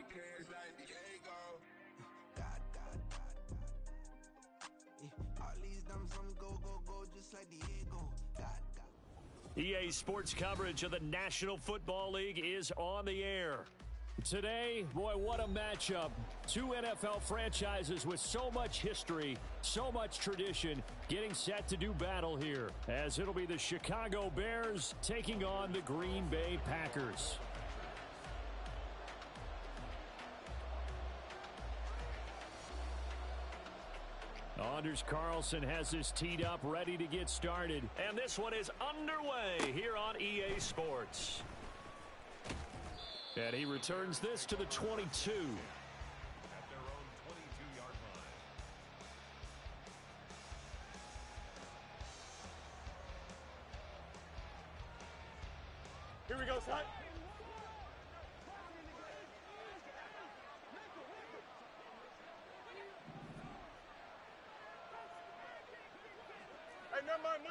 cash like Diego. All these dumb some go, go, go, just like Diego. EA Sports coverage of the National Football League is on the air. Today, boy, what a matchup. Two NFL franchises with so much history, so much tradition, getting set to do battle here, as it'll be the Chicago Bears taking on the Green Bay Packers. Anders Carlson has this teed up, ready to get started. And this one is underway here on EA Sports. And he returns this to the 22. At their own 22-yard line. Here we go, son. Hey, never mind,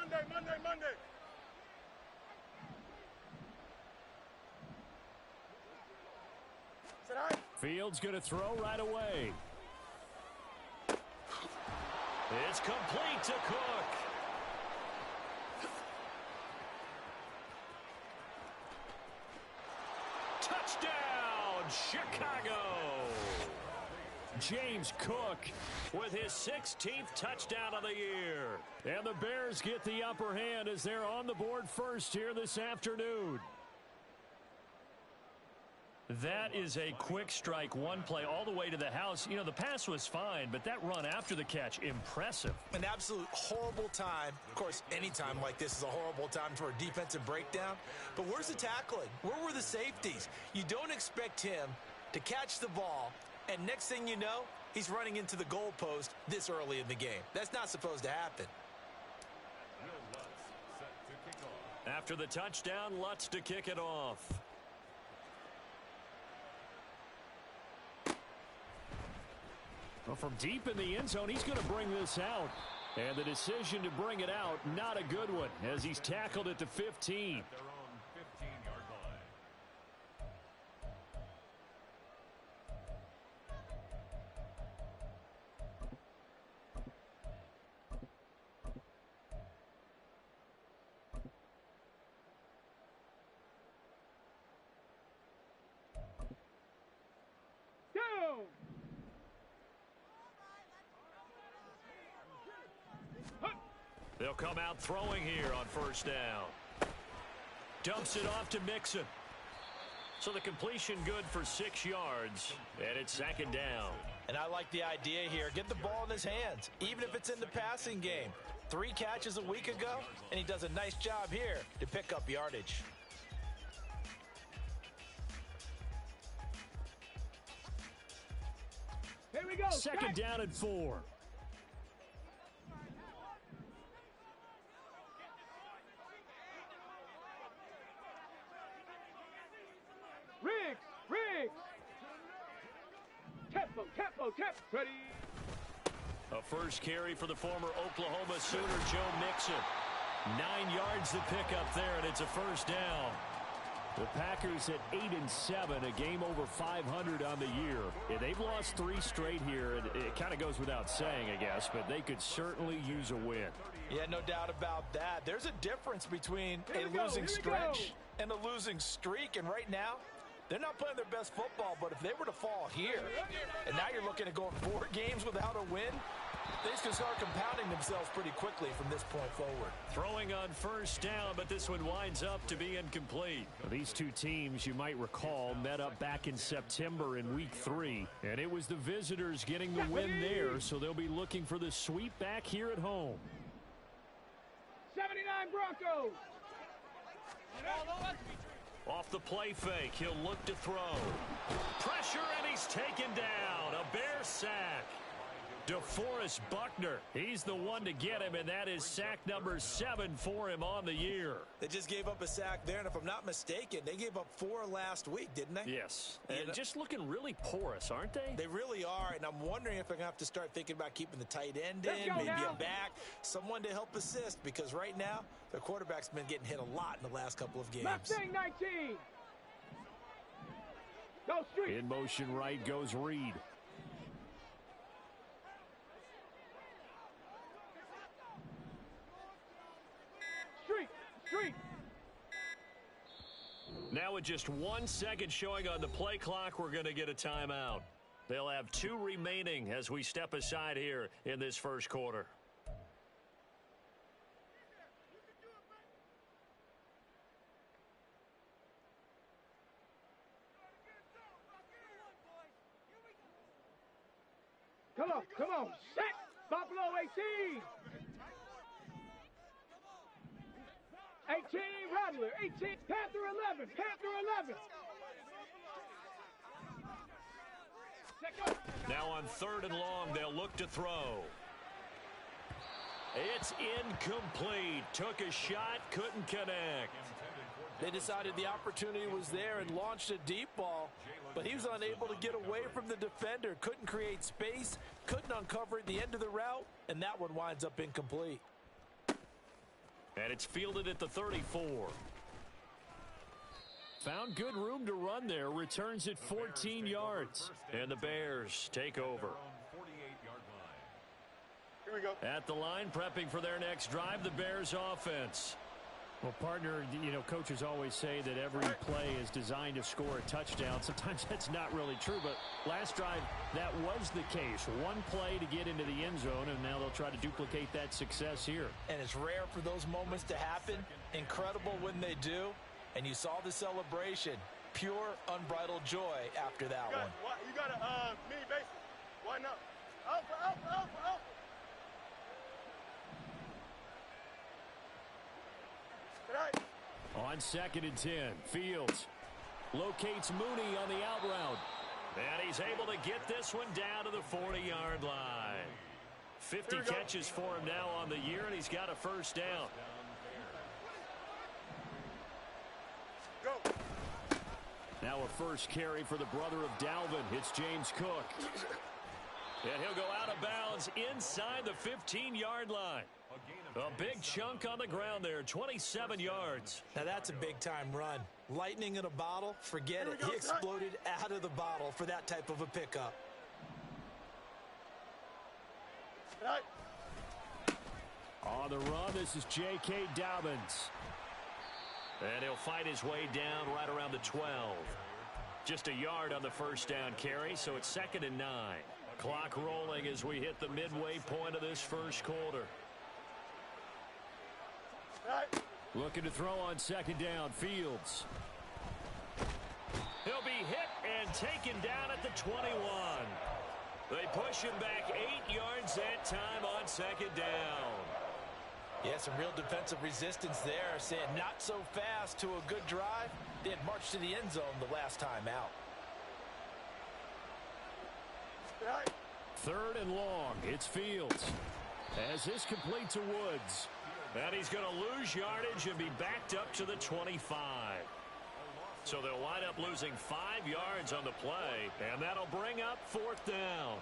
Monday. Sit high. Fields going to throw right away. It's complete to Cook. Touchdown, Chicago. James Cook with his 16th touchdown of the year. And the Bears get the upper hand as they're on the board first here this afternoon. That is a quick strike, one play all the way to the house. You know, the pass was fine, but that run after the catch, impressive. An absolute horrible time. Of course, any time like this is a horrible time for a defensive breakdown. But where's the tackling? Where were the safeties? You don't expect him to catch the ball, and next thing you know, he's running into the goalpost this early in the game. That's not supposed to happen. After the touchdown, Lutz to kick it off. Well, from deep in the end zone, he's going to bring this out. And the decision to bring it out, not a good one, as he's tackled at the 15. At their own 15-yard line. Down. They'll come out throwing here on first down. Dumps it off to Mixon. So the completion good for 6 yards, and it's second down. And I like the idea here. Get the ball in his hands, even if it's in the passing game. 3 catches a week ago, and he does a nice job here to pick up yardage. Here we go. Second down and 4. Riggs. Tempo. Ready. A first carry for the former Oklahoma Sooner, Joe Mixon. 9 yards to pick up there, and it's a first down. The Packers at 8-7, a game over 500 on the year. Yeah, they've lost 3 straight here, and it kind of goes without saying, I guess, but they could certainly use a win. Yeah, no doubt about that. There's a difference between a losing stretch and a losing streak, and right now, they're not playing their best football, but if they were to fall here, and now you're looking at going 4 games without a win, things can start compounding themselves pretty quickly from this point forward. Throwing on first down, but this one winds up to be incomplete. Well, these two teams, you might recall, met up back in September in Week 3, and it was the visitors getting the win there, so they'll be looking for the sweep back here at home. 79 Broncos. Off the play fake, he'll look to throw. Pressure, and he's taken down. A Bear sack. DeForest Buckner, he's the one to get him, and that is sack number 7 for him on the year. They just gave up a sack there, and if I'm not mistaken, they gave up 4 last week, didn't they? Yes, and just looking really porous, aren't they? They really are, and I'm wondering if they're going to have to start thinking about keeping the tight end in, maybe a back, someone to help assist, because right now, their quarterback's been getting hit a lot in the last couple of games. Left thing, 19. Go. Go street. In motion right goes Reed. Street. Now with just 1 second showing on the play clock, we're going to get a timeout. They'll have 2 remaining as we step aside here in this first quarter. Come on. Set. Buffalo 18. 18, Rattler. 18, Panther 11. Now on 3rd and long, they'll look to throw. It's incomplete. Took a shot, couldn't connect. They decided the opportunity was there and launched a deep ball, but he was unable to get away from the defender. Couldn't create space, couldn't uncover at the end of the route, and that one winds up incomplete. And it's fielded at the 34. Found good room to run there. Returns at 14 yards. And the Bears take over. Here we go. At the line, prepping for their next drive, the Bears offense. Well, partner, coaches always say that every play is designed to score a touchdown. Sometimes that's not really true, but last drive, that was the case. One play to get into the end zone, and now they'll try to duplicate that success here. And it's rare for those moments to happen. Incredible when they do. And you saw the celebration. Pure, unbridled joy after that one. You got a mini base. Why not? Up. On 2nd and 10, Fields locates Mooney on the out route. And he's able to get this one down to the 40-yard line. 50 catches for him now on the year, and he's got a first down. Go. Now a first carry for the brother of Dalvin. It's James Cook. And he'll go out of bounds inside the 15-yard line. A big chunk on the ground there, 27 yards. Now that's a big-time run. Lightning in a bottle, forget it. He exploded out of the bottle for that type of a pickup. On the run, this is J.K. Dobbins. And he'll fight his way down right around the 12. Just a yard on the first down carry, so it's 2nd and 9. Clock rolling as we hit the midway point of this first quarter. Looking to throw on 2nd down, Fields. He'll be hit and taken down at the 21. They push him back 8 yards that time on 2nd down. Yeah, some real defensive resistance there, saying not so fast to a good drive. They had marched to the end zone the last time out. 3rd and long, it's Fields. As this complete to Woods. And he's going to lose yardage and be backed up to the 25. So they'll wind up losing 5 yards on the play, and that'll bring up 4th down.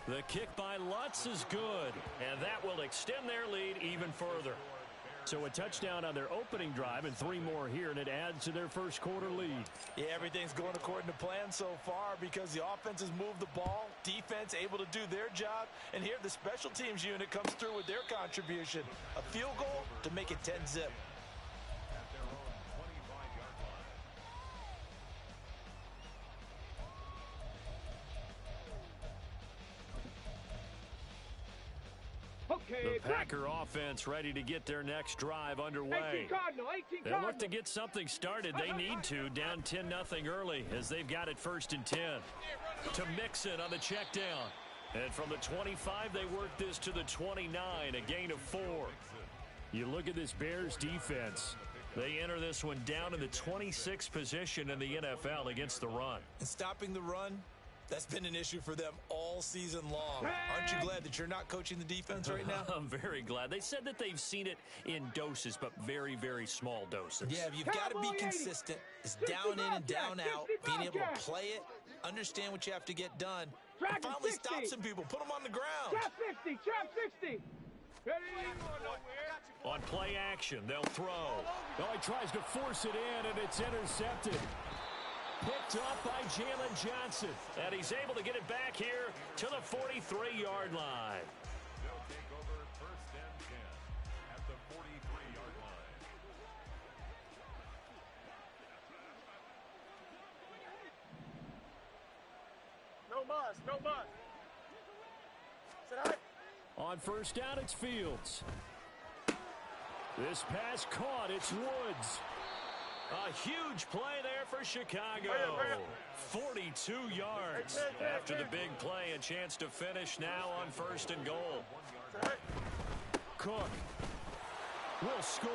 The kick by Lutz is good, and that will extend their lead even further. So a touchdown on their opening drive and 3 more here, and it adds to their first quarter lead. Yeah, everything's going according to plan so far because the offense has moved the ball, defense able to do their job, and here the special teams unit comes through with their contribution. A field goal to make it 10-zip. Okay, The Packer offense ready to get their next drive underway. 18 Cardinal. They'll look to get something started. They need to, down 10-0 early as they've got it 1st and 10. To Mixon on the check down. And from the 25, they work this to the 29, a gain of 4. You look at this Bears defense. They enter this one down in the 26th position in the NFL against the run. And stopping the run, that's been an issue for them all season long. Aren't you glad that you're not coaching the defense right now? I'm very glad. They said that they've seen it in doses, but very, very small doses. Yeah, you've got to be consistent. It's down in and down out. Being able to play it, understand what you have to get done, and finally stop some people. Put them on the ground. Trap 60. Ready? On play action, they'll throw. Oh, he tries to force it in, and it's intercepted. Picked up by Jalen Johnson. And he's able to get it back here to the 43-yard line. They'll take over 1st and 10 at the 43-yard line. No muss, no muss. Sit high. On 1st down, it's Fields. This pass caught. It's Woods. A huge play there for Chicago. 42 yards. After the big play, a chance to finish now on 1st and goal. Cook will score.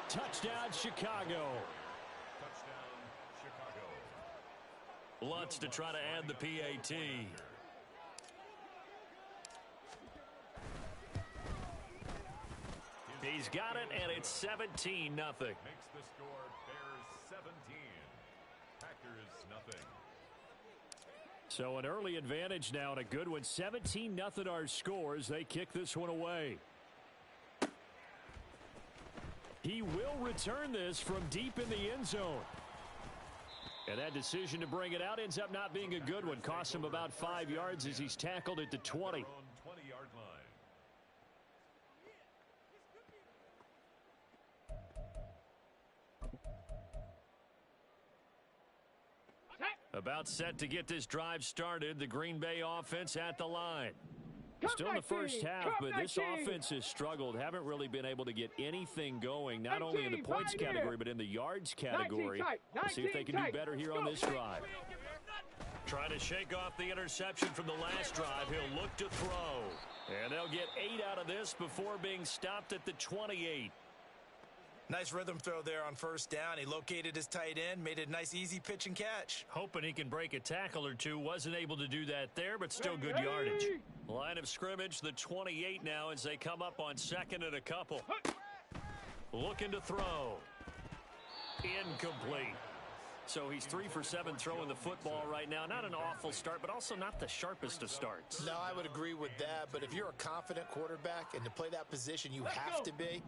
Touchdown, Chicago. Touchdown, Chicago. Lutz to try to add the PAT. He's got it, and it's 17-0. Makes the score Bears 17. Packers nothing. So an early advantage now, and a good one. 17-0 our scores. They kick this one away. He will return this from deep in the end zone. And that decision to bring it out ends up not being a good one. Costs him about 5 yards as he's tackled at the 20. 20-yard line. About set to get this drive started. The Green Bay offense at the line. Still in the first half, but this offense has struggled. Haven't really been able to get anything going, not only in the points category, but in the yards category. Let's see if they can do better here on this drive. Trying to shake off the interception from the last drive. He'll look to throw. And they'll get 8 out of this before being stopped at the 28. Nice rhythm throw there on 1st down. He located his tight end, made it a nice easy pitch and catch. Hoping he can break a tackle or two. Wasn't able to do that there, but still good yardage. Line of scrimmage, the 28 now as they come up on 2nd and a couple. Looking to throw. Incomplete. So he's 3 for 7 throwing the football right now. Not an awful start, but also not the sharpest of starts. No, I would agree with that. But if you're a confident quarterback and to play that position, you have to be.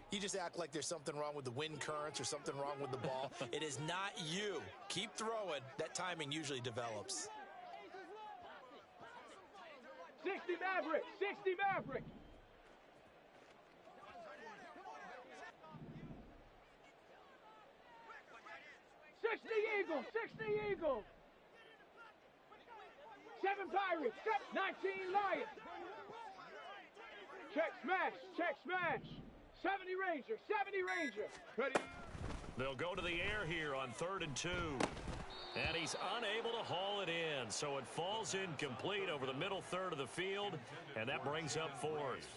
You just act like there's something wrong with the wind currents or something wrong with the ball. It is not you. Keep throwing. That timing usually develops. 60 Maverick, 60 Maverick. Eagle, 60 Eagle. 7 Pirates, 19 Lions. Check smash, check smash. 70 Ranger, 70 Ranger. Ready? They'll go to the air here on 3rd and 2. And he's unable to haul it in. So it falls incomplete over the middle third of the field. And that brings up 4th.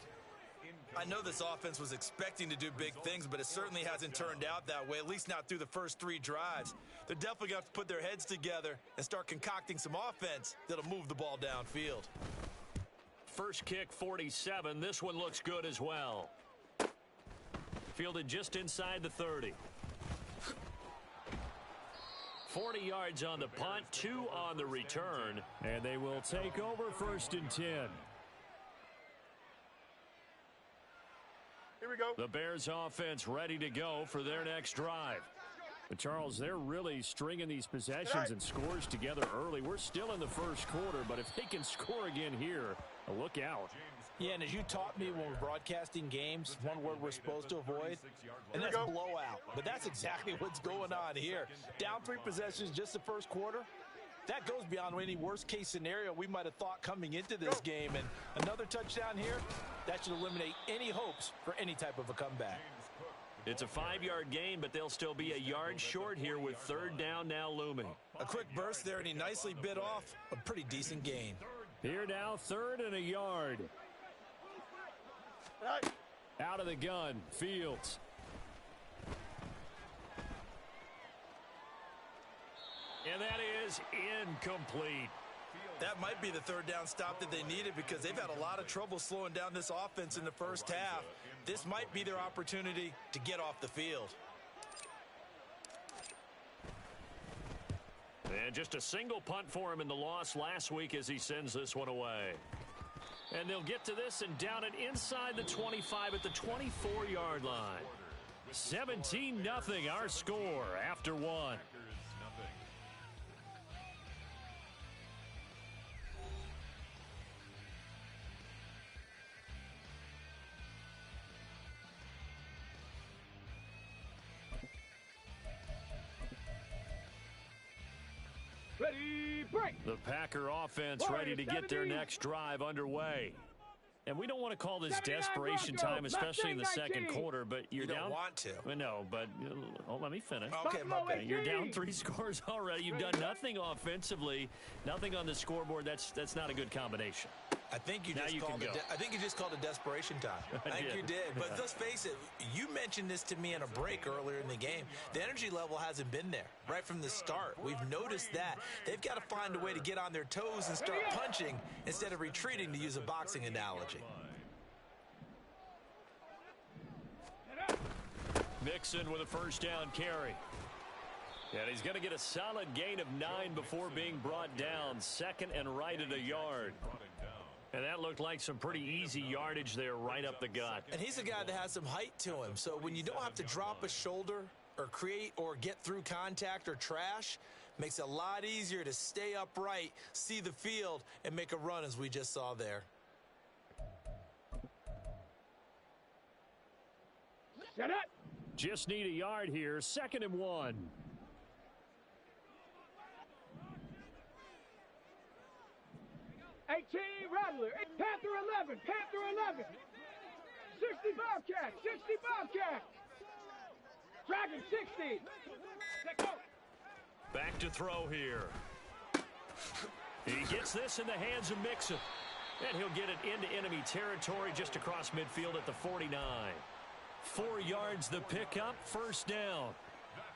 I know this offense was expecting to do big things, but it certainly hasn't turned out that way, at least not through the first 3 drives. They're definitely going to have to put their heads together and start concocting some offense that'll move the ball downfield. First kick, 47. This one looks good as well. Fielded just inside the 30. 40 yards on the punt, 2 on the return. And they will take over 1st and 10. Here we go. The Bears offense ready to go for their next drive. But Charles, they're really stringing these possessions and scores together early. We're still in the first quarter, but if they can score again here, look out. Yeah, and as you taught me when we're broadcasting games, one word we're supposed to avoid, and that's blowout. But that's exactly what's going on here. Down 3 possessions just the first quarter. That goes beyond any worst-case scenario we might have thought coming into this game. And another touchdown here, that should eliminate any hopes for any type of a comeback. It's a 5-yard gain, but they'll still be a yard short here with 3rd down now looming. A quick burst there, and he nicely bit off a pretty decent gain. Here now, 3rd and a yard. Out of the gun, Fields. And that is incomplete. That might be the 3rd down stop that they needed because they've had a lot of trouble slowing down this offense in the first half. This might be their opportunity to get off the field. And just a single punt for him in the loss last week as he sends this one away. And they'll get to this and down it inside the 25 at the 24-yard line. 17-0 our score after one. Ready, break. The Packer offense ready to get their next drive underway. And we don't want to call this desperation time, especially in the second quarter, but you're down. You don't want to. No, but let me finish. Okay. You're down 3 scores already. You've done nothing offensively, nothing on the scoreboard. That's not a good combination. I think you just called it desperation time. I think you did. But let's face it, you mentioned this to me in a break earlier in the game. The energy level hasn't been there right from the start. We've noticed that. They've got to find a way to get on their toes and start punching instead of retreating, to use a boxing analogy. Mixon with a first down carry. And he's going to get a solid gain of 9 before being brought down. Second and right at a yard. And that looked like some pretty easy yardage there right up the gut. And he's a guy that has some height to him. So when you don't have to drop a shoulder or create or get through contact or trash, makes it a lot easier to stay upright, see the field, and make a run as we just saw there. Set up. Just need a yard here. 2nd and 1. Rattler, Panther 11, Panther 11, 60 Bobcat, 60 Bobcat, Dragon 60. Back to throw here. He gets this in the hands of Mixon. And he'll get it into enemy territory just across midfield at the 49. 4 yards the pickup, first down.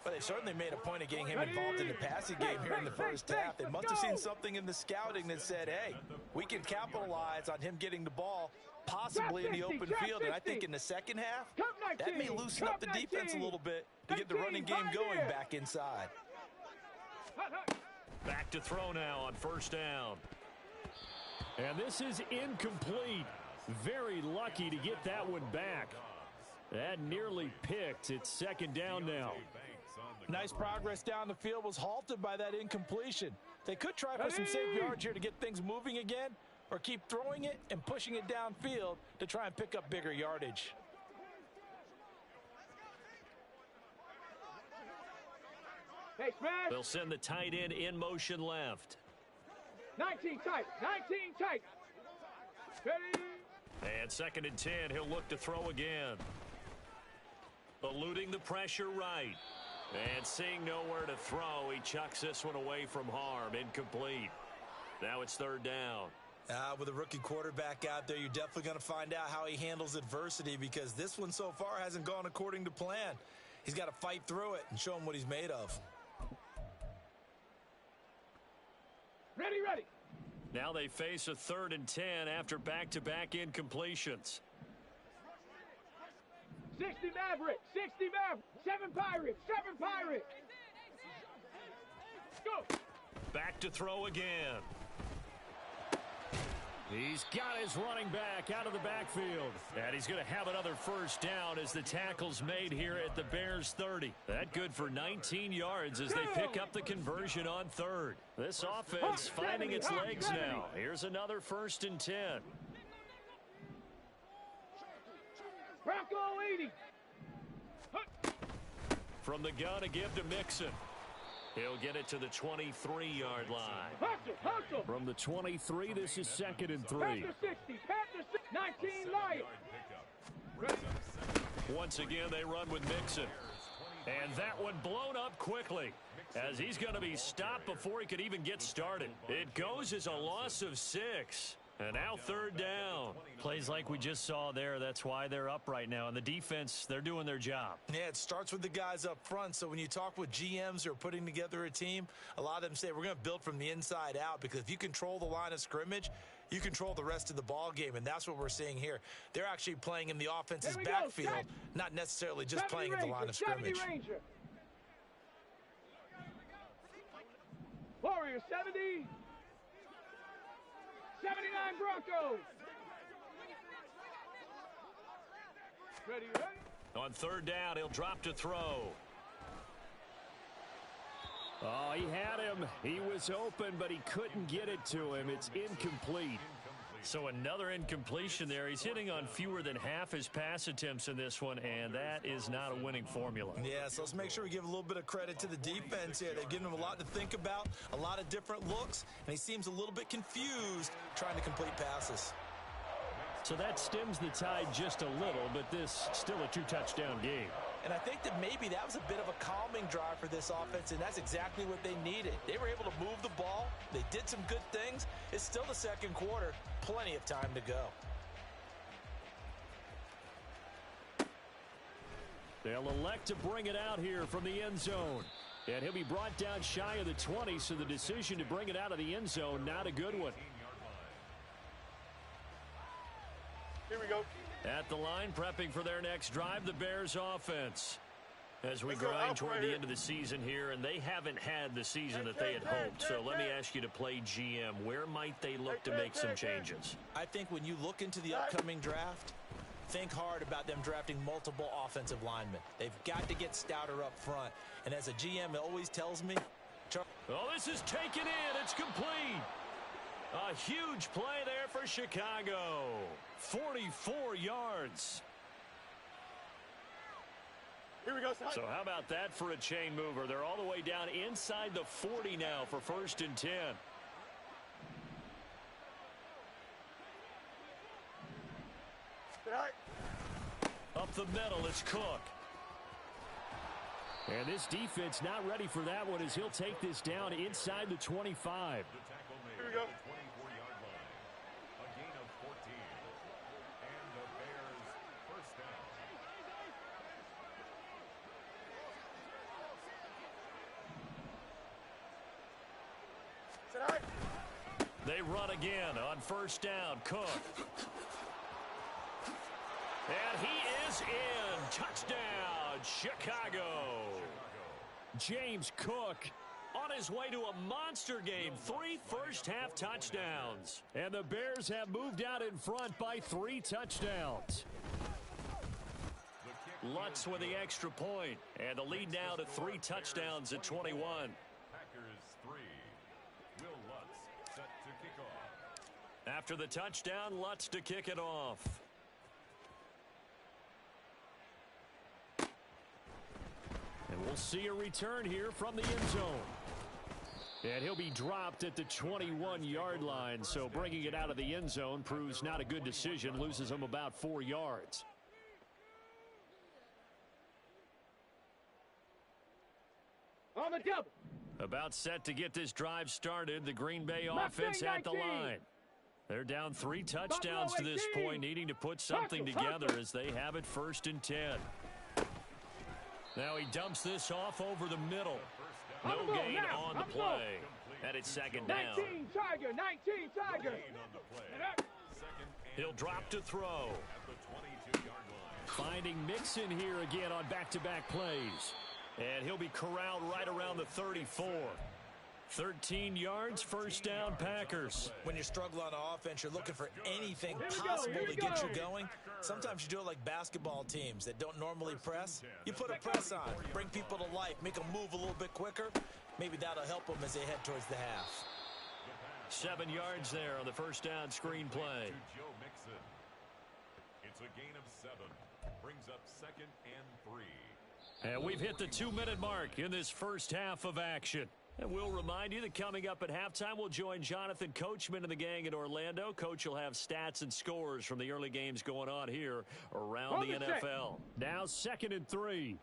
Well, they certainly made a point of getting him involved in the passing game here in the first half. They must have seen something in the scouting that said, hey, we can capitalize on him getting the ball possibly in the open field. And I think in the second half, that may loosen up the defense a little bit to get the running game going back inside. Back to throw now on first down. And this is incomplete. Very lucky to get that one back. That nearly picked. It's second down now. Nice progress down the field was halted by that incompletion. They could try for some safe yards here to get things moving again, or keep throwing it and pushing it downfield to try and pick up bigger yardage. Hey, Smash. They'll send the tight end in motion left. 19 tight, 19 tight. Ready. And 2nd and 10, he'll look to throw again. Eluding the pressure right. And seeing nowhere to throw, he chucks this one away from harm. Incomplete. Now it's 3rd down. With a rookie quarterback out there, you're definitely going to find out how he handles adversity, because this one so far hasn't gone according to plan. He's got to fight through it and show him what he's made of. Ready, ready. Now they face a 3rd and 10 after back-to-back incompletions. 60 Maverick, 60 Maverick, 7 Pirates, 7 Pirates. Go. Back to throw again. He's got his running back out of the backfield. And he's going to have another first down as the tackle's made here at the Bears 30. That good for 19 yards as they pick up the conversion on 3rd. This offense finding its legs now. Here's another 1st and 10. Bronco 80. From the gun, a give to Mixon. He'll get it to the 23-yard line. Hustle. From the 23, this is 2nd and 3. Panther 60, Panther 60, 19 Lions. Once again, they run with Mixon. And that one blown up quickly as he's going to be stopped before he could even get started. It goes as a loss of 6. And now 3rd down. Plays like we just saw there. That's why they're up right now. And the defense, they're doing their job. Yeah, it starts with the guys up front. So when you talk with GMs who are putting together a team, a lot of them say we're going to build from the inside out, because if you control the line of scrimmage, you control the rest of the ball game. And that's what we're seeing here. They're actually playing in the offense's backfield, not necessarily just playing in the line of scrimmage. Warrior 70. 79 Broncos. Ready, ready. On third down, he'll drop to throw. Oh, he had him. He was open, but he couldn't get it to him. It's incomplete. So another incompletion there. He's hitting on fewer than half his pass attempts in this one, and that is not a winning formula. Yeah, so let's make sure we give a little bit of credit to the defense here. They've given him a lot to think about, a lot of different looks, and he seems a little bit confused trying to complete passes. So that stems the tide just a little, but this still a two-touchdown game. And I think that maybe that was a bit of a calming drive for this offense, and that's exactly what they needed. They were able to move the ball. They did some good things. It's still the second quarter. Plenty of time to go. They'll elect to bring it out here from the end zone. And he'll be brought down shy of the 20, so the decision to bring it out of the end zone, not a good one. Here we go. At the line, prepping for their next drive, the Bears offense. As we grind toward the end of the season here, and they haven't had the season that they had hoped. So let me ask you to play GM. Where might they look to make some changes? I think when you look into the upcoming draft, think hard about them drafting multiple offensive linemen. They've got to get stouter up front. And as a GM, it always tells me... Oh, this is taken in. It's complete. A huge play there for Chicago. 44 yards. Here we go, son. So how about that for a chain mover? They're all the way down inside the 40 now for 1st and 10. Up the middle, it's Cook. And this defense not ready for that one as he'll take this down inside the 25. Here we go. They run again on 1st down. Cook. And he is in. Touchdown, Chicago. James Cook on his way to a monster game. 3 first-half touchdowns. And the Bears have moved out in front by 3 touchdowns. Lutz with the extra point. And the lead now to 3 touchdowns at 21. After the touchdown, Lutz to kick it off. And we'll see a return here from the end zone. And he'll be dropped at the 21-yard line, so bringing it out of the end zone proves not a good decision, loses him about 4 yards. On the double. About set to get this drive started, the Green Bay offense at the line. They're down 3 touchdowns to this point, needing to put something together as they have it 1st and 10. Now he dumps this off over the middle. No gain on the play. And it's 2nd down. 19 Tiger, 19 Tiger. He'll drop to throw. Finding Mixon here again on back-to-back plays. And he'll be corralled right around the 34. 13 yards, 1st down, Packers. When you're struggling on offense, you're looking for anything possible to get you going. Sometimes you do it like basketball teams that don't normally press. You put a press on, bring people to life, make them move a little bit quicker. Maybe that'll help them as they head towards the half. 7 yards there on the 1st down screen play. It's a gain of 7. Brings up 2nd and 3. And we've hit the 2-minute mark in this first half of action. And we'll remind you that coming up at halftime, we'll join Jonathan Coachman and the gang in Orlando. Coach will have stats and scores from the early games going on here around the NFL. Now 2nd and 3.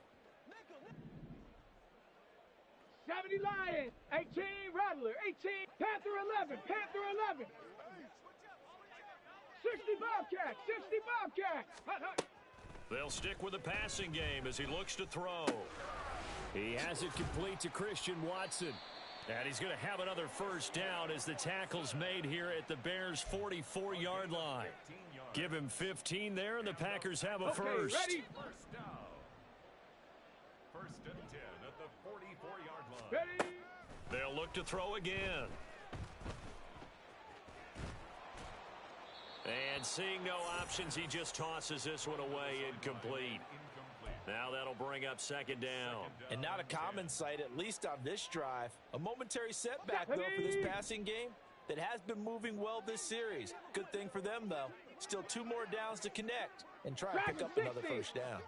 70 Lions, 18 Rattler, 18 Panther 11, Panther 11. 60 Bobcats, 60 Bobcats. Hut, hut. They'll stick with the passing game as he looks to throw. He has it complete to Christian Watson. And he's going to have another 1st down as the tackle's made here at the Bears' 44-yard line. Give him 15 there, and the Packers have a first. Ready? 1st down. 1st and 10 at the 44-yard line. Ready? They'll look to throw again. And seeing no options, he just tosses this one away incomplete. Now that'll bring up second down. And not a common sight, at least on this drive. A momentary setback, though, for this passing game that has been moving well this series. Good thing for them, though. Still 2 more downs to connect and try and pick up another first down.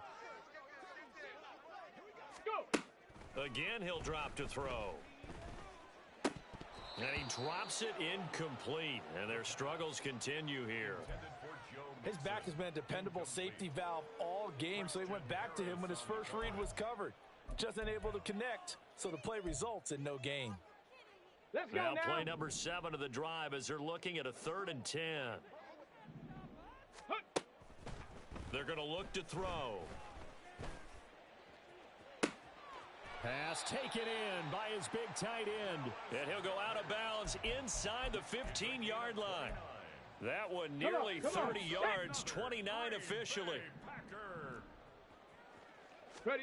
Again, he'll drop to throw. And he drops it incomplete. And their struggles continue here. His back has been a dependable safety valve all game, so he went back to him when his first read was covered. Just unable to connect, so the play results in no gain. Let's go now now. Play number 7 of the drive as they're looking at a 3rd and 10. They're going to look to throw. Pass taken in by his big tight end. And he'll go out of bounds inside the 15-yard line. That one nearly 30 yards, 29 officially. Ready.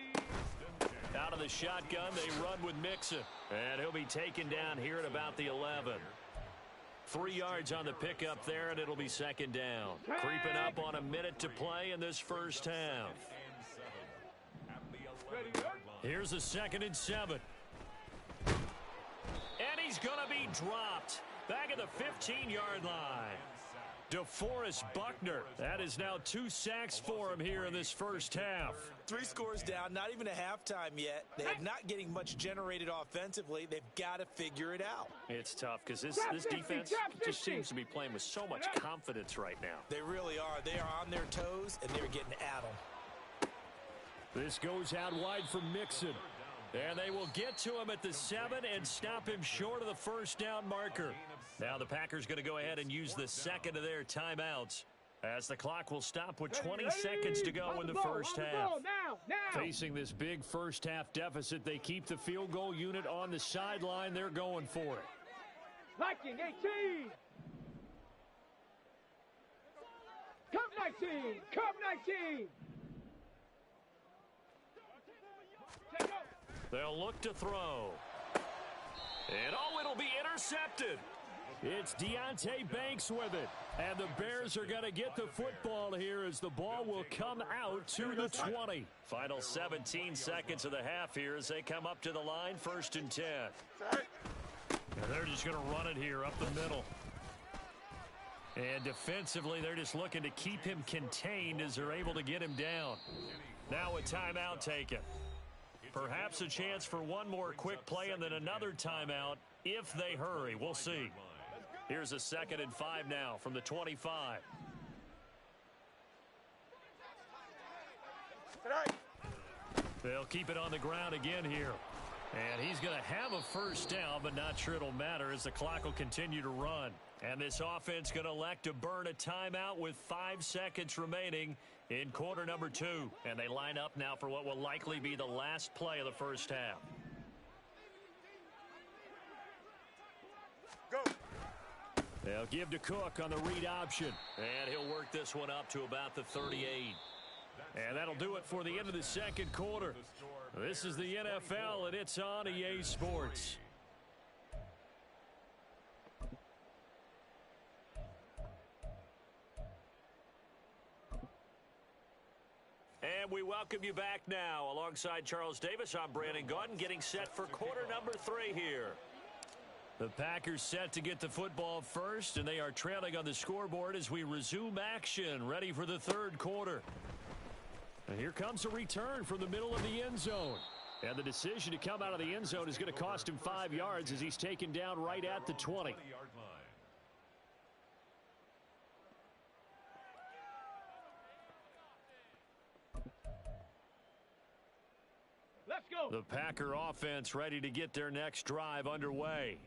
Out of the shotgun, they run with Mixon. And he'll be taken down here at about the 11. 3 yards on the pickup there, and it'll be second down. Creeping up on a minute to play in this first half. Here's a 2nd and 7. And he's going to be dropped back at the 15-yard line. DeForest Buckner. That is now 2 sacks for him here in this first half. 3 scores down, not even a halftime yet. They are not getting much generated offensively. They've got to figure it out. It's tough because this defense just seems to be playing with so much confidence right now. They really are. They are on their toes, and they're getting at them. This goes out wide for Mixon. And they will get to him at the 7 and stop him short of the first down marker. Now the Packers going to go ahead and use the 2nd of their timeouts as the clock will stop with 20 seconds to go in the first half. Facing this big first half deficit, they keep the field goal unit on the sideline. They're going for it. Liking 18. Come 19. Come 19. They'll look to throw. And it'll be intercepted. It's Deonte Banks with it. And the Bears are going to get the football here as the ball will come out to the 20. Final 17 seconds of the half here as they come up to the line, 1st and 10. And they're just going to run it here up the middle. And defensively, they're just looking to keep him contained as they're able to get him down. Now a timeout taken. Perhaps a chance for one more quick play and then another timeout if they hurry. We'll see. Here's a 2nd and 5 now from the 25. They'll keep it on the ground again here. And he's going to have a first down, but not sure it'll matter as the clock will continue to run. And this offense going to elect to burn a timeout with 5 seconds remaining in quarter number 2. And they line up now for what will likely be the last play of the first half. Go. They'll give to Cook on the read option. And he'll work this one up to about the 38. And that'll do it for the end of the second quarter. This is the NFL, and it's on EA Sports. And we welcome you back now. Alongside Charles Davis, I'm Brandon Gaudin, getting set for quarter number 3 here. The Packers set to get the football first, and they are trailing on the scoreboard as we resume action, ready for the third quarter. And here comes a return from the middle of the end zone. And the decision to come out of the end zone is going to cost him 5 yards as he's taken down right at the 20. Let's go. The Packer offense ready to get their next drive underway.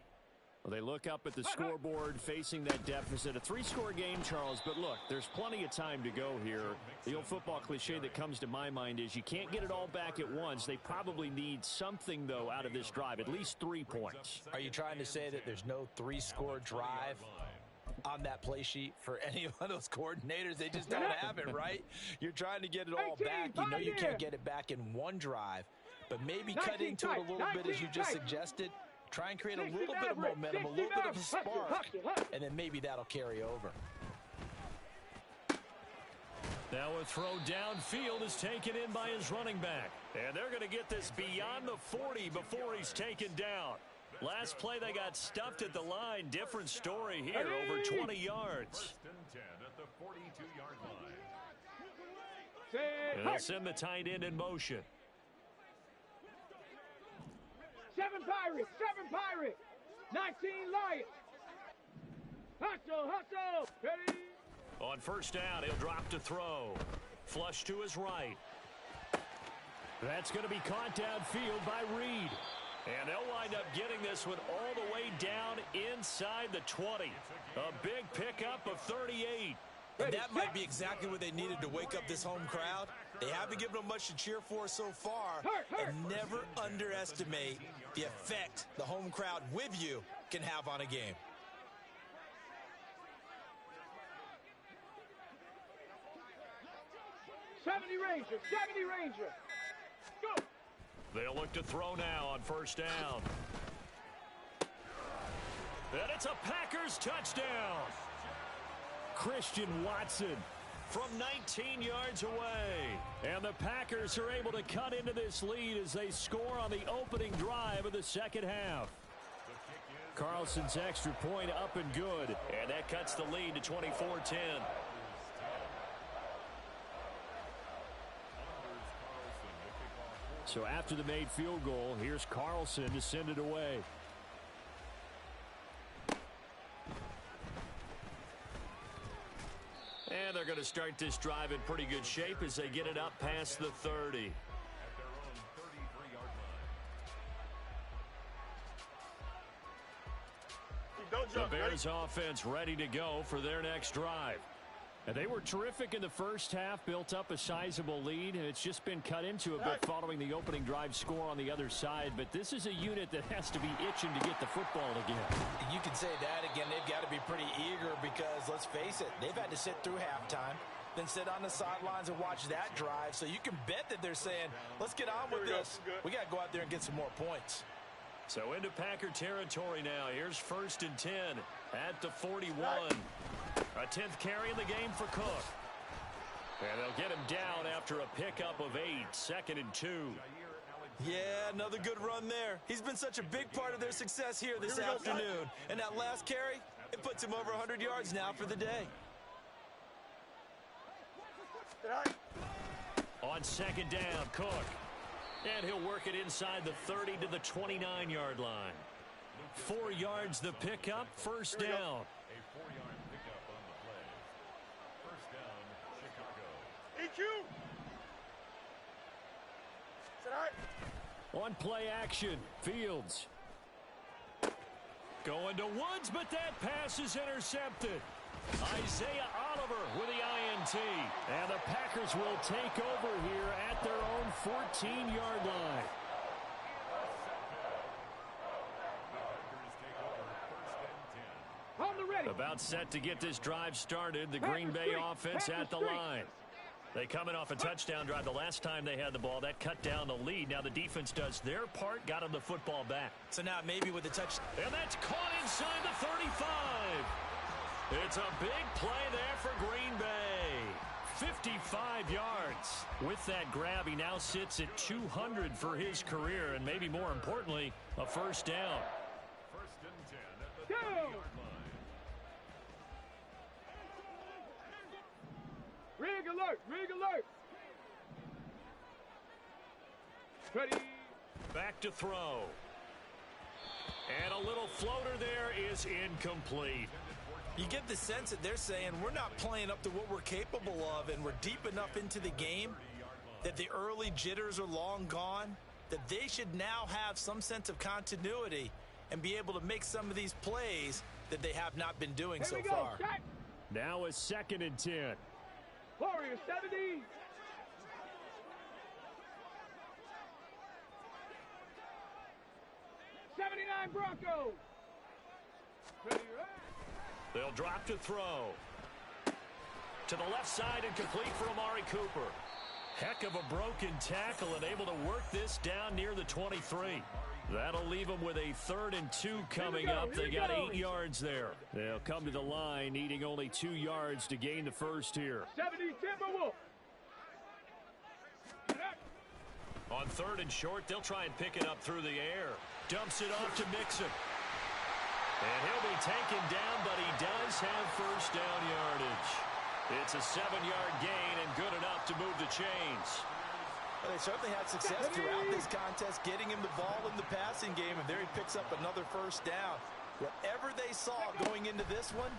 Well, they look up at the scoreboard facing that deficit. A 3-score game, Charles, but look, there's plenty of time to go here. The old football cliche that comes to my mind is you can't get it all back at once. They probably need something, though, out of this drive, at least 3 points. Are you trying to say that there's no 3-score drive on that play sheet for any of those coordinators? They just don't have it, right? You're trying to get it all back. You know you can't get it back in one drive, but maybe cut into it a little bit as you just suggested. Try and create a little bit of momentum, a little bit of a spark, and then maybe that'll carry over. Now a throw downfield is taken in by his running back. And they're going to get this beyond the 40 before he's taken down. Last play they got stuffed at the line. Different story here, over 20 yards. First and 10 at the 42-yard line. And they'll send the tight end in motion. 7 Pirates, 7 Pirates, 19 Lions. Hustle, hustle, ready. On first down, he'll drop to throw. Flush to his right. That's going to be caught downfield by Reed. And they'll wind up getting this one all the way down inside the 20. A big pickup of 38. And that might be exactly what they needed to wake up this home crowd. They haven't given them much to cheer for so far. And never underestimate the effect the home crowd with you can have on a game. '70 Ranger. Go. They'll look to throw now on first down. And it's a Packers touchdown. Christian Watson from 19 yards away. And the Packers are able to cut into this lead as they score on the opening drive of the second half. Carlson's extra point up and good. And that cuts the lead to 24-10. So after the made field goal, here's Carlson to send it away. And they're going to start this drive in pretty good shape as they get it up past the 30. The Bears offense ready to go for their next drive. And they were terrific in the first half, built up a sizable lead, and it's just been cut into a bit following the opening drive score on the other side. But this is a unit that has to be itching to get the football again. You can say that again. They've got to be pretty eager because, let's face it, they've had to sit through halftime, then sit on the sidelines and watch that drive. So you can bet that they're saying, let's get on with this. We got to go out there and get some more points. So into Packer territory now. Here's first and 10 at the 41. A 10th carry in the game for Cook. And they'll get him down after a pickup of 8. Second and 2. Yeah, another good run there. He's been such a big part of their success here this afternoon. And that last carry, it puts him over 100 yards now for the day. On second down, Cook. And he'll work it inside the 30 to the 29-yard line. 4 yards the pickup, first down. A 4-yard pickup on the play. First down, Chicago. EQ. On play action, Fields. Going to Woods, but that pass is intercepted. Isaiah Oliver with the INT. And the Packers will take over here at their own 14-yard line. On the ready. About set to get this drive started. The Green Bay offense at the line. They coming off a touchdown drive the last time they had the ball. That cut down the lead. Now the defense does their part, got them the football back. So now maybe with the touch. And that's caught inside the 35. It's a big play there for Green Bay. 55 yards. With that grab, he now sits at 200 for his career, and maybe more importantly, a first down. First and 10 at the 30-yard line. Rig alert, rig alert. Ready. Back to throw. And a little floater there is incomplete. You get the sense that they're saying we're not playing up to what we're capable of, and we're deep enough into the game that the early jitters are long gone, that they should now have some sense of continuity and be able to make some of these plays that they have not been doing so far. Check. Now a second and 10. Warrior 70. '79 Broncos. Ready, right. They'll drop to throw. To the left side and complete for Amari Cooper. Heck of a broken tackle and able to work this down near the 23. That'll leave them with a 3rd and 2 coming up. They got 8 yards there. They'll come to the line needing only 2 yards to gain the first here. 70 Timberwolves. On 3rd and short, they'll try and pick it up through the air. Dumps it off to Mixon. And he'll be taken down, but he does have first down yardage. It's a 7-yard gain and good enough to move the chains. Well, they certainly had success throughout this contest, getting him the ball in the passing game, and there he picks up another first down. Whatever they saw going into this one,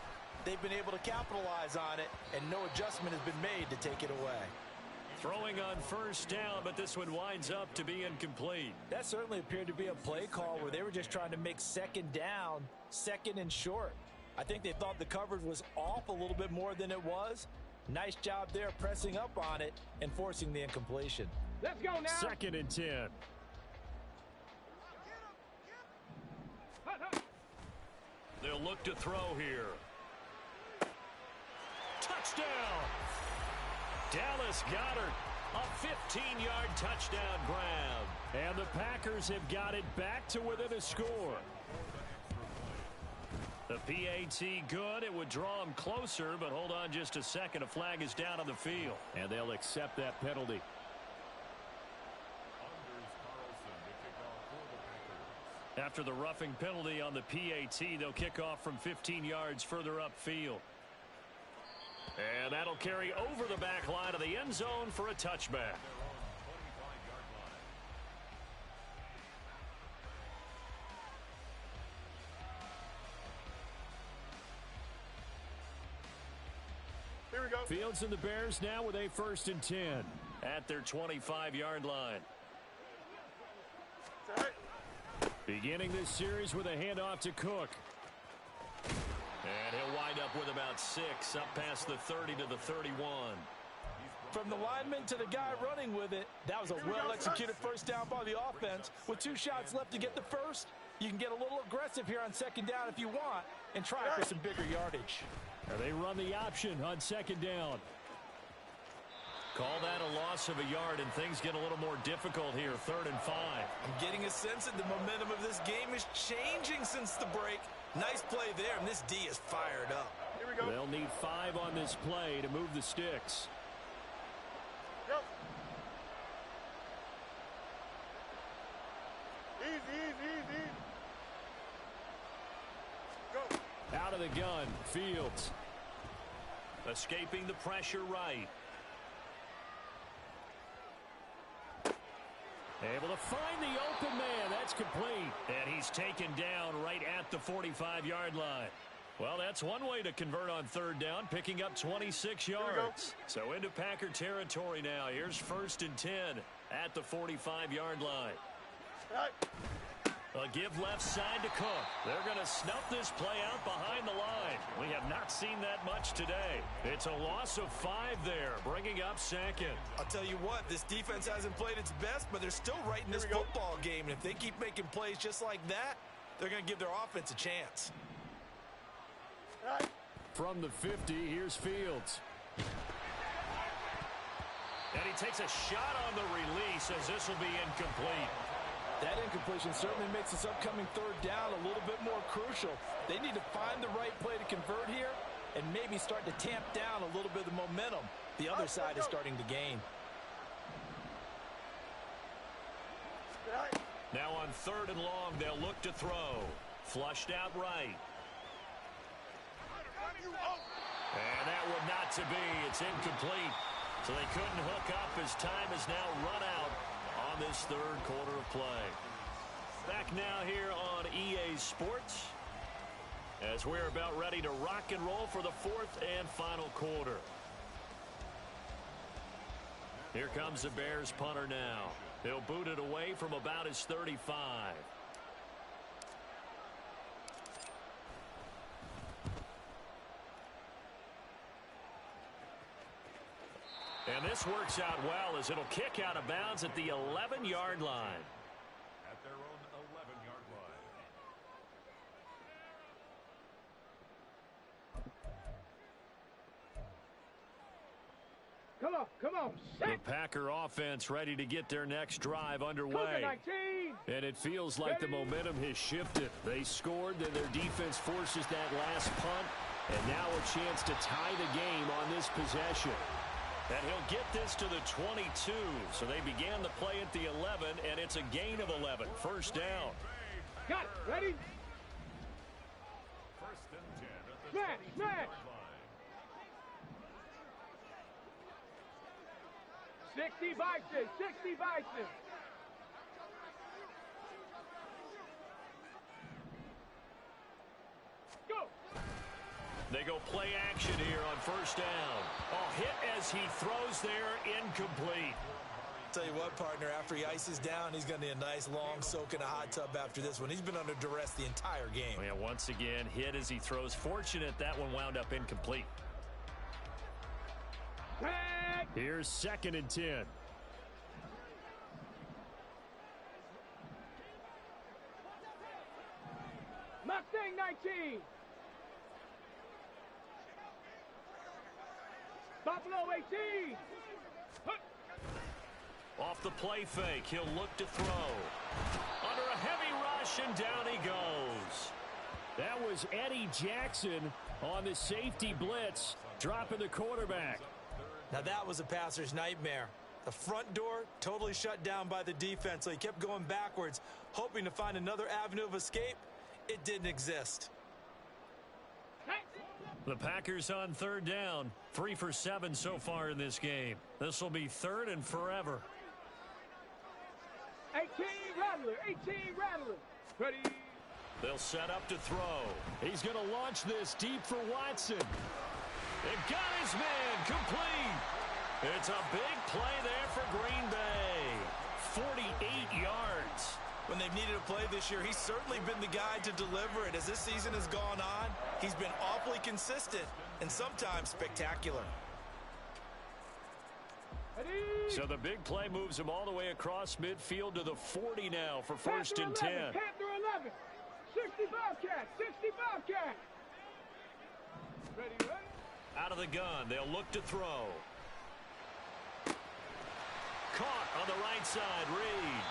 they've been able to capitalize on it, and no adjustment has been made to take it away. Throwing on first down, but this one winds up to be incomplete. That certainly appeared to be a play call where they were just trying to make second down, 2nd and short. I think they thought the coverage was off a little bit more than it was. Nice job there pressing up on it and forcing the incompletion. Let's go now. 2nd and 10. They'll look to throw here. Touchdown! Dallas Goedert, a 15-yard touchdown grab. And the Packers have got it back to within a score. The PAT good. It would draw them closer, but hold on just a second. A flag is down on the field. And they'll accept that penalty. After the roughing penalty on the PAT, they'll kick off from 15 yards further upfield. And that'll carry over the back line of the end zone for a touchback. Here we go. Fields and the Bears now with a 1st and 10 at their 25-yard line. It's all right. Beginning this series with a handoff to Cook. And he'll wind up with about 6 up past the 30 to the 31. From the lineman to the guy running with it, that was a well-executed first down by the offense. With 2 shots left to get the first, you can get a little aggressive here on 2nd down if you want and try for some bigger yardage. And they run the option on 2nd down. Call that a loss of a yard, and things get a little more difficult here, 3rd and 5. I'm getting a sense that the momentum of this game is changing since the break. Nice play there, and this D is fired up. Here we go. They'll need 5 on this play to move the sticks. Go. Easy. Go. Out of the gun, Fields. Escaping the pressure right. Able to find the open man. That's complete. And he's taken down right at the 45-yard line. Well, that's one way to convert on 3rd down, picking up 26 yards. So into Packer territory now. Here's 1st and 10 at the 45-yard line. All right. A give left side to Cook. They're going to snuff this play out behind the line. We have not seen that much today. It's a loss of 5 there, bringing up 2nd. I'll tell you what, this defense hasn't played its best, but they're still right in this football game. And if they keep making plays just like that, they're going to give their offense a chance. All right. From the 50, here's Fields. And he takes a shot on the release as this will be incomplete. That incompletion certainly makes this upcoming 3rd down a little bit more crucial. They need to find the right play to convert here and maybe start to tamp down a little bit of the momentum the other side is starting to gain. Now on 3rd and long, they'll look to throw. Flushed out right. And that would not to be. It's incomplete. So they couldn't hook up as time is now run out on this 3rd quarter of play. Back now here on EA Sports as we're about ready to rock and roll for the 4th and final quarter. Here comes the Bears punter now. He'll boot it away from about his 35. And this works out well as it'll kick out of bounds at the 11-yard line. At their own 11-yard line. Come on. The Packer offense ready to get their next drive underway. And it feels like the momentum has shifted. They scored, then their defense forces that last punt. And now a chance to tie the game on this possession. And he'll get this to the 22. So they began the play at the 11, and it's a gain of 11. First down. Got it. Ready? First and 10 at the Smash, 22-yard smash. line. 60 Bison, 60 Bison. Go. They go play action here on first down. Oh, hit as he throws there, incomplete. Tell you what, partner, after he ices down, he's going to need a nice long soak in a hot tub after this one. He's been under duress the entire game. Yeah, once again, hit as he throws. Fortunate that one wound up incomplete. Tag. Here's 2nd and 10. Mustang 19. Buffalo 18. Hup. Off the play fake, he'll look to throw. Under a heavy rush, and down he goes. That was Eddie Jackson on the safety blitz, dropping the quarterback. Now that was a passer's nightmare. The front door totally shut down by the defense, so he kept going backwards, hoping to find another avenue of escape. It didn't exist. The Packers on 3rd down, 3 for 7 so far in this game. This will be 3rd and forever. 18 Rattler, 18 Rattler. Ready? They'll set up to throw. He's going to launch this deep for Watson. They've got his man complete. It's a big play there for Green Bay. 48 yards. When they've needed a play this year, he's certainly been the guy to deliver it. As this season has gone on, he's been awfully consistent and sometimes spectacular. Ready? So the big play moves him all the way across midfield to the 40 now for 1st and 10. Panther 11. 60 Bobcat, 60 Bobcat. Ready, ready? Out of the gun, they'll look to throw. Caught on the right side, Reed.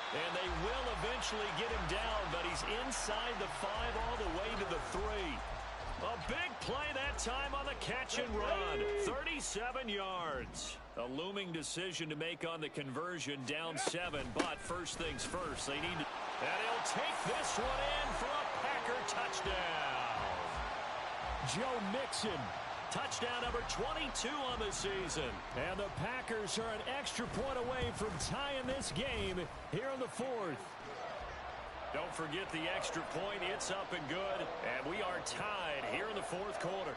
And they will eventually get him down, but he's inside the 5 all the way to the 3. A big play that time on the catch and run. 37 yards. A looming decision to make on the conversion, down 7. But first things first, they need to... And he'll take this one in for a Packer touchdown. Joe Mixon. Touchdown number 22 on the season. And the Packers are an extra point away from tying this game here in the 4th. Don't forget the extra point. It's up and good. And we are tied here in the 4th quarter.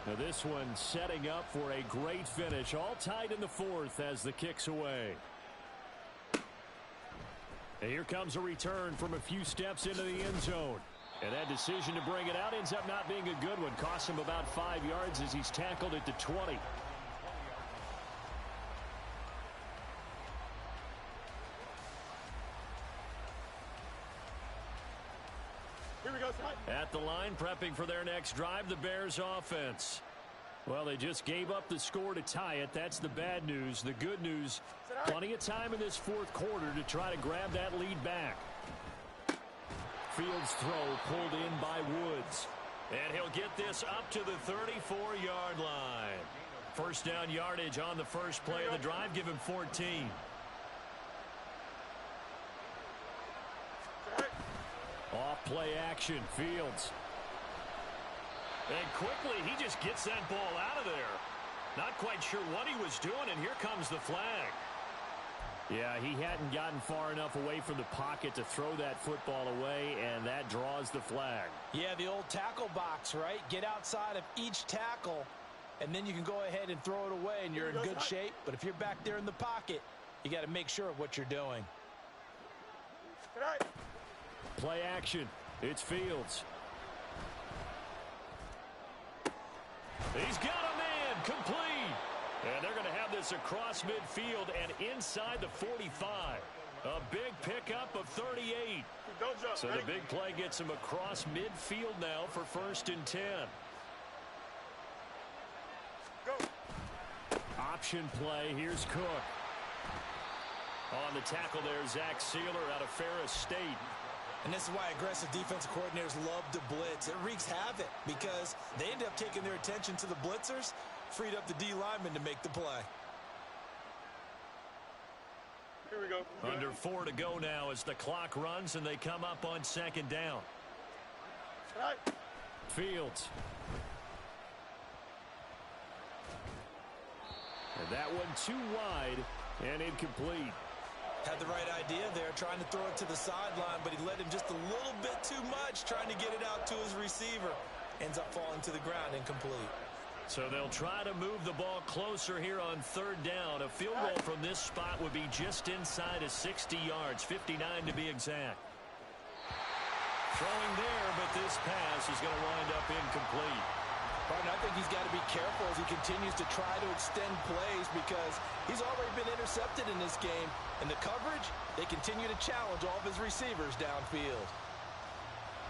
Now this one setting up for a great finish. All tied in the 4th as the kick's away. And here comes a return from a few steps into the end zone. And that decision to bring it out ends up not being a good one. Costs him about 5 yards as he's tackled at the 20. Here we go, son. At the line, prepping for their next drive, the Bears offense. Well, they just gave up the score to tie it. That's the bad news. The good news, plenty of time in this 4th quarter to try to grab that lead back. Fields' throw pulled in by Woods. And he'll get this up to the 34-yard line. First down yardage on the first play of the drive. Give him 14. Off play action, Fields. And quickly, he just gets that ball out of there. Not quite sure what he was doing, and here comes the flag. Yeah, he hadn't gotten far enough away from the pocket to throw that football away, and that draws the flag. Yeah, the old tackle box, right? Get outside of each tackle, and then you can go ahead and throw it away, and you're in good shape. But if you're back there in the pocket, you got to make sure of what you're doing. Play action. It's Fields. He's got a man complete. And they're going to have this across midfield and inside the 45. A big pickup of 38. Don't jump. So the big play gets him across midfield now for 1st and 10. option play. Here's Cook. On the tackle there, Zach Sealer out of Ferris State. And this is why aggressive defensive coordinators love to blitz. It wreaks havoc because they end up taking their attention to the blitzers, freed up the D lineman to make the play. Here we go. Under 4 to go now as the clock runs and they come up on second down. Right. Fields. And that one too wide and incomplete. Had the right idea there, trying to throw it to the sideline, but he led him just a little bit too much, trying to get it out to his receiver. Ends up falling to the ground, incomplete. So they'll try to move the ball closer here on third down. A field goal from this spot would be just inside of 60 yards, 59 to be exact. Throwing there, but this pass is going to wind up incomplete. Martin, I think he's got to be careful as he continues to try to extend plays because he's already been intercepted in this game. And the coverage, they continue to challenge all of his receivers downfield.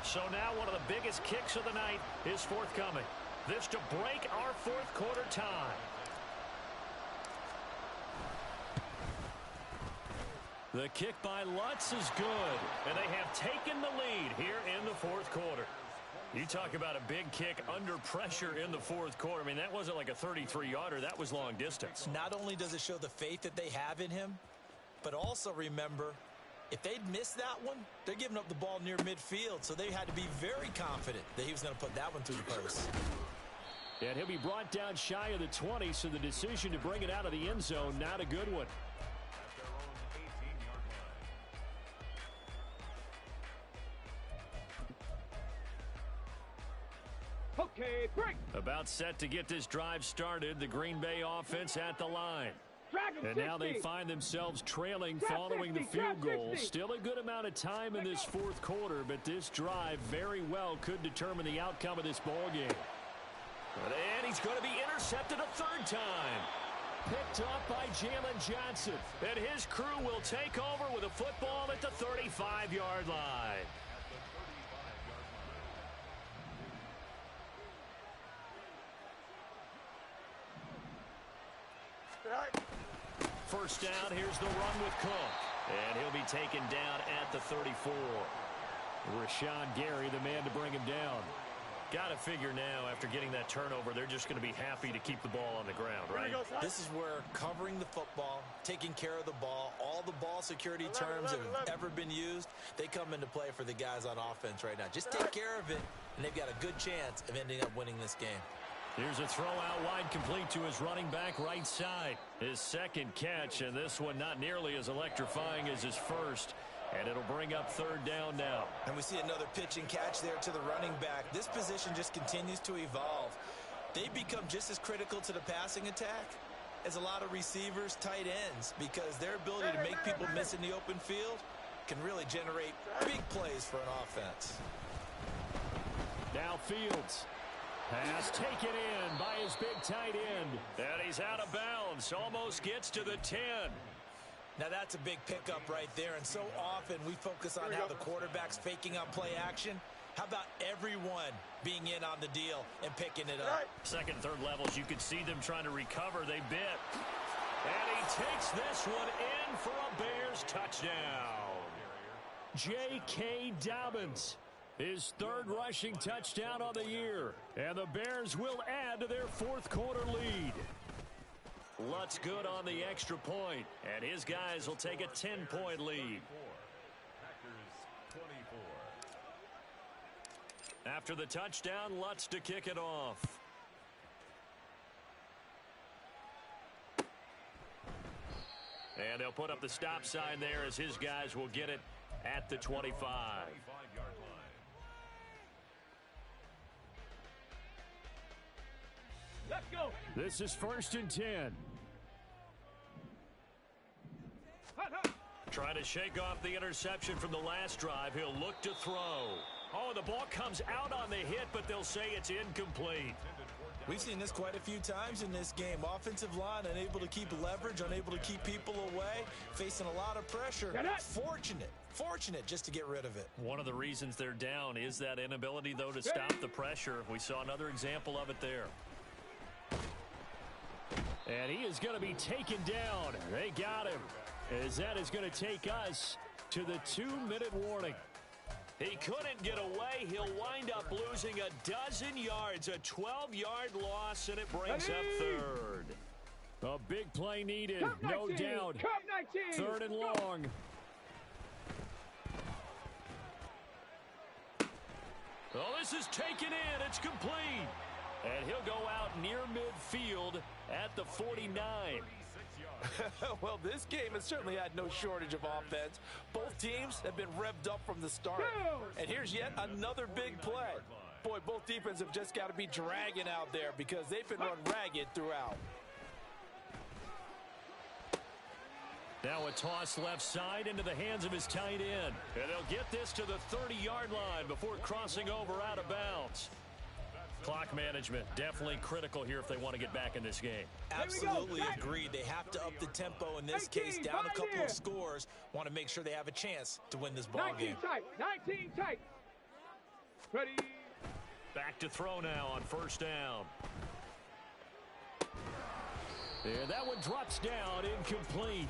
So now one of the biggest kicks of the night is forthcoming. This to break our fourth quarter tie. The kick by Lutz is good, and they have taken the lead here in the fourth quarter. You talk about a big kick under pressure in the fourth quarter. I mean, that wasn't like a 33-yarder. That was long distance. Not only does it show the faith that they have in him, but also remember, if they'd missed that one, they're giving up the ball near midfield, so they had to be very confident that he was going to put that one through the post. And he'll be brought down shy of the 20, so the decision to bring it out of the end zone, not a good one. Okay, break. About set to get this drive started, the Green Bay offense at the line. And now they find themselves trailing following the field goal. Still a good amount of time in this fourth quarter, but this drive very well could determine the outcome of this ball game. And he's going to be intercepted a third time. Picked up by Jalen Johnson. And his crew will take over with a football at the 35-yard line. First down, here's the run with Cook. And he'll be taken down at the 34. Rashawn Gary, the man to bring him down. Got to figure now, after getting that turnover, they're just going to be happy to keep the ball on the ground, right? This is where covering the football, taking care of the ball, all the ball security terms that have ever been used, they come into play for the guys on offense right now. Just take care of it, and they've got a good chance of ending up winning this game. Here's a throw out wide complete to his running back right side. His second catch, and this one not nearly as electrifying as his first. And it'll bring up third down now. And we see another pitch and catch there to the running back. This position just continues to evolve. They become just as critical to the passing attack as a lot of receivers, tight ends, because their ability to make people miss in the open field can really generate big plays for an offense. Now Fields. Pass taken in by his big tight end. And he's out of bounds. Almost gets to the 10. Now that's a big pickup right there, and so often we focus on how the quarterback's faking on play action. How about everyone being in on the deal and picking it up? Second and third levels, you could see them trying to recover. They bit. And he takes this one in for a Bears touchdown. J.K. Dobbins, his third rushing touchdown on the year. And the Bears will add to their fourth quarter lead. Lutz good on the extra point, and his guys will take a 10-point lead. After the touchdown, Lutz to kick it off. And they'll put up the stop sign there as his guys will get it at the 25. Let's go. This is 1st and 10. Trying to shake off the interception from the last drive. He'll look to throw. Oh, the ball comes out on the hit, but they'll say it's incomplete. We've seen this quite a few times in this game. Offensive line unable to keep leverage, unable to keep people away, facing a lot of pressure. Fortunate just to get rid of it. One of the reasons they're down is that inability, though, to stop the pressure. We saw another example of it there. And he is going to be taken down. They got him. As that is going to take us to the 2-minute warning. He couldn't get away. He'll wind up losing a dozen yards, a 12-yard loss, and it brings up third. A big play needed, no doubt. Third and long. Oh, this is taken in. It's complete. And he'll go out near midfield at the 49. Well, this game has certainly had no shortage of offense. Both teams have been revved up from the start. And here's yet another big play. Boy, both defenses have just got to be dragging out there because they've been run ragged throughout. Now a toss left side into the hands of his tight end. And they'll get this to the 30-yard line before crossing over out of bounds. Clock management definitely critical here if they want to get back in this game. Absolutely agreed. They have to up the tempo in this case, down a couple of scores. Want to make sure they have a chance to win this ball game. 19 tight. Ready. Back to throw now on first down. And that one drops down, incomplete.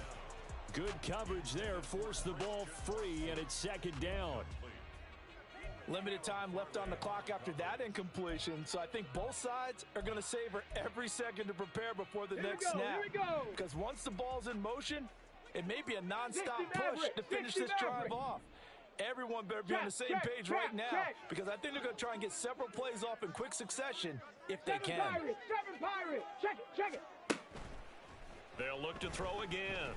Good coverage there, forced the ball free, and it's second down. Limited time left on the clock after that incompletion, so I think both sides are going to savor every second to prepare before the next snap. Because once the ball's in motion, it may be a nonstop push to finish this drive off. Everyone better be on the same page right now, because I think they're going to try and get several plays off in quick succession if they can. Seven Pirates. Check it. They'll look to throw again.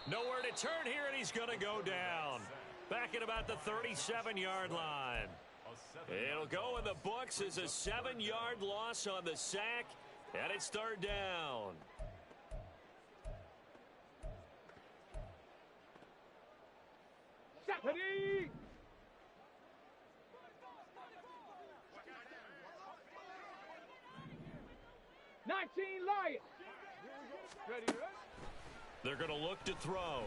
Nowhere to turn here, and he's going to go down. Back at about the 37-yard line. It'll go in the books as a 7-yard loss on the sack, and it's third down. Ready. Lions. Ready. They're going to look to throw.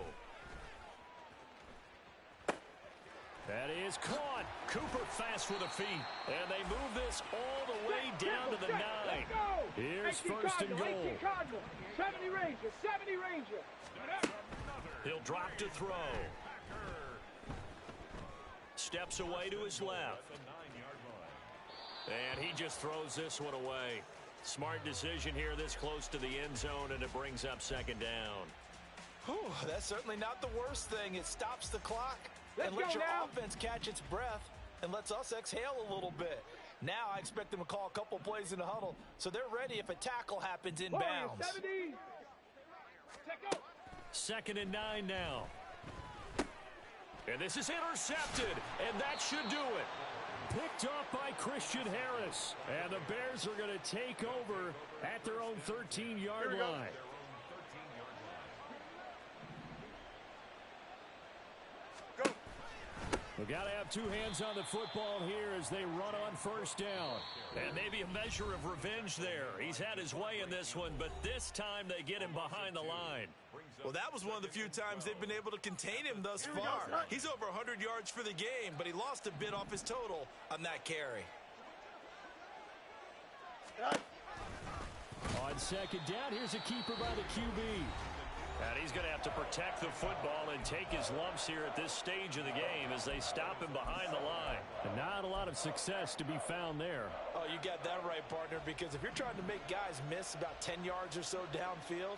That is caught. Cooper fast with the feet. And they move this all the way down to the 9. Here's first and goal. 70 Ranger. He'll drop to throw. Steps away to his left. And he just throws this one away. Smart decision here this close to the end zone, and it brings up second down. Whew, that's certainly not the worst thing. It stops the clock and lets your offense catch its breath and lets us exhale a little bit. Now I expect them to call a couple plays in the huddle so they're ready if a tackle happens in bounds. Second and 9 now. And this is intercepted, and that should do it. Picked off by Christian Harris. And the Bears are going to take over at their own 13-yard line. We've got to have two hands on the football here as they run on first down. And maybe a measure of revenge there. He's had his way in this one, but this time they get him behind the line. Well, that was one of the few times they've been able to contain him thus far. He's over 100 yards for the game, but he lost a bit off his total on that carry. On second down, here's a keeper by the QB. And he's going to have to protect the football and take his lumps here at this stage of the game as they stop him behind the line. And not a lot of success to be found there. Oh, you got that right, partner, because if you're trying to make guys miss about 10 yards or so downfield,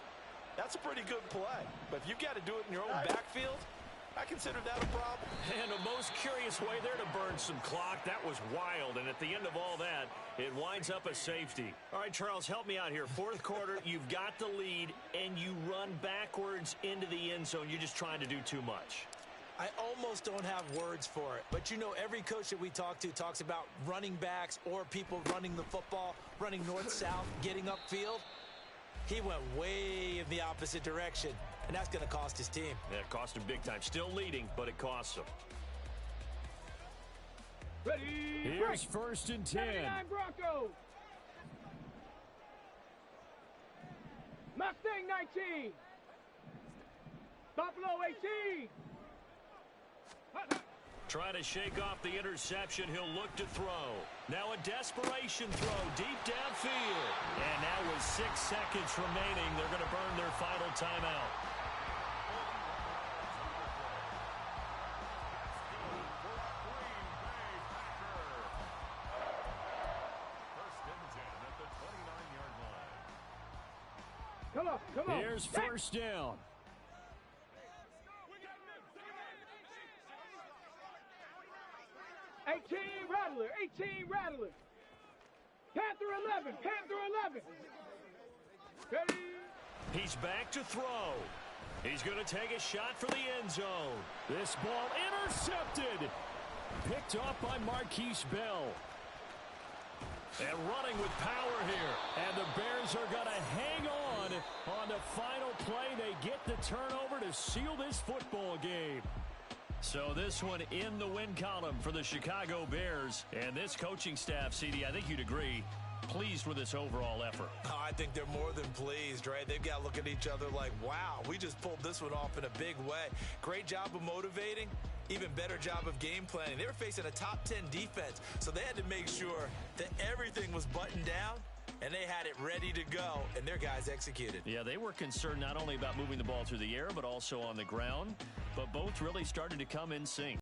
that's a pretty good play. But if you've got to do it in your own backfield, I consider that a problem. And a most curious way there to burn some clock. That was wild. And at the end of all that, it winds up a safety. All right, Charles, help me out here. Fourth quarter, you've got the lead, and you run backwards into the end zone. You're just trying to do too much. I almost don't have words for it. But, you know, every coach that we talk to talks about running backs or people running the football, running north-south, getting upfield. He went way in the opposite direction, and that's going to cost his team. Yeah, it cost him big time. Still leading, but it costs him. Ready. Here's first and 10. Broncos. Mustang 19. Buffalo 18. Trying to shake off the interception. He'll look to throw. Now a desperation throw deep downfield. And now with 6 seconds remaining, they're going to burn their final timeout. Come on. Here's first down. Rattler. Panther 11. Ready? He's back to throw. He's going to take a shot for the end zone. This ball intercepted. Picked off by Marquise Bell. And running with power here. And the Bears are going to hang on the final play. They get the turnover to seal this football game. So this one in the win column for the Chicago Bears. And this coaching staff, CD, I think you'd agree, pleased with this overall effort. Oh, I think they're more than pleased, right? They've got to look at each other like, wow, we just pulled this one off in a big way. Great job of motivating. Even better job of game planning. They were facing a top 10 defense, so they had to make sure that everything was buttoned down, and they had it ready to go, and their guys executed. Yeah, they were concerned not only about moving the ball through the air, but also on the ground. But both really started to come in sync.